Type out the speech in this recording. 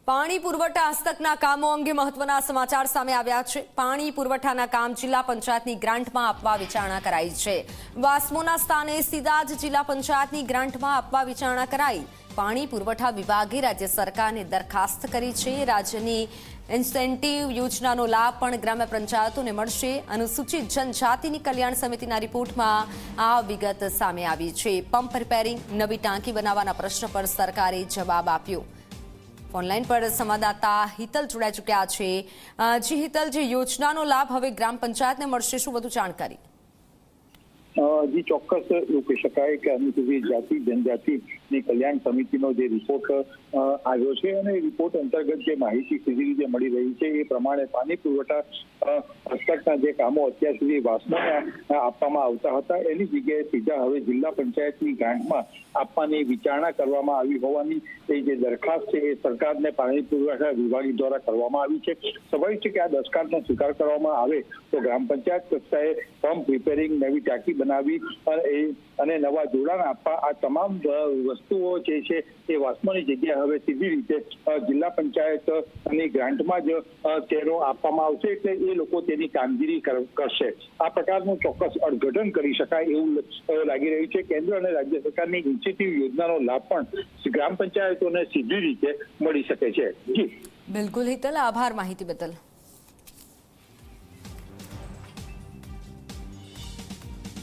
પાણી પુરવઠા હસ્તકના કામો અંગે મહત્વના સમાચાર સામે આવ્યા છે। પાણી પુરવઠાના કામ જિલ્લા પંચાયતની ગ્રાન્ટમાં આપવા વિચારણા કરાઈ છે। વાસ્મોના સ્થાને સીધા જ જિલ્લા પંચાયતની ગ્રાન્ટમાં આપવા વિચારણા કરાઈ। પાણી પુરવઠા વિભાગે રાજ્ય સરકારને દરખાસ્ત કરી છે। રાજ્યની ઇન્સેન્ટિવ યોજનાનો લાભ પણ ગ્રામ્ય પંચાયતોને મળશે। અનુસૂચિત જનજાતિની કલ્યાણ સમિતિના રિપોર્ટમાં આ વિગત સામે આવી છે। પંપ રિપેરિંગ, નવી ટાંકી બનાવવાના પ્રશ્ન પર સરકારે જવાબ આપ્યો। ઓનલાઈન પર સંવાદદાતા હિતલ જોડાઈ ચૂક્યા છે। જી હિતલ, જે યોજનાનો લાભ હવે ગ્રામ પંચાયતને મળશે, શું વધુ જાણકારી? જી ચોક્કસ એવું કહી શકાય કે અનુસૂચિત જાતિ જનજાતિની કલ્યાણ સમિતિનો જે રિપોર્ટ આવ્યો છે અને રિપોર્ટ અંતર્ગત જે માહિતી સીધી રીતે મળી રહી છે એ પ્રમાણે પાણી પુરવઠા હસ્તકના જે કામો અત્યાર સુધી વાસ્મોને આપવામાં આવતા હતા એની જગ્યાએ સીધા હવે જિલ્લા પંચાયતની ગ્રાન્ટમાં આપવાની વિચારણા કરવામાં આવી હોવાની એ જે દરખાસ્ત છે એ સરકારને પાણી પુરવઠા વિભાગ દ્વારા કરવામાં આવી છે। સ્વાભાવિક છે કે આ દરખાસ્તનો સ્વીકાર કરવામાં આવે તો ગ્રામ પંચાયત કક્ષાએ પંપ રિપેરિંગ, નવી ટાંકી બનાવી અને નવા જોડાણ આપવા આ તમામ વસ્તુઓ જે છે એ વાસ્મોની જગ્યાએ હવે સીધી રીતે જિલ્લા પંચાયતની ગ્રાન્ટમાં જ તેનો આપવામાં આવશે, એટલે એ લોકો તેની કામગીરી કરશે। આ પ્રકારનું ચોક્કસ અર્થઘટન કરી શકાય એવું લાગી રહ્યું છે। કેન્દ્ર અને રાજ્ય સરકારની ઇન્સેન્ટિવ યોજનાનો લાભ પણ ગ્રામ પંચાયતોને સીધી રીતે મળી શકે છે। જી બિલકુલ હિતલ, આભાર માહિતી બદલ।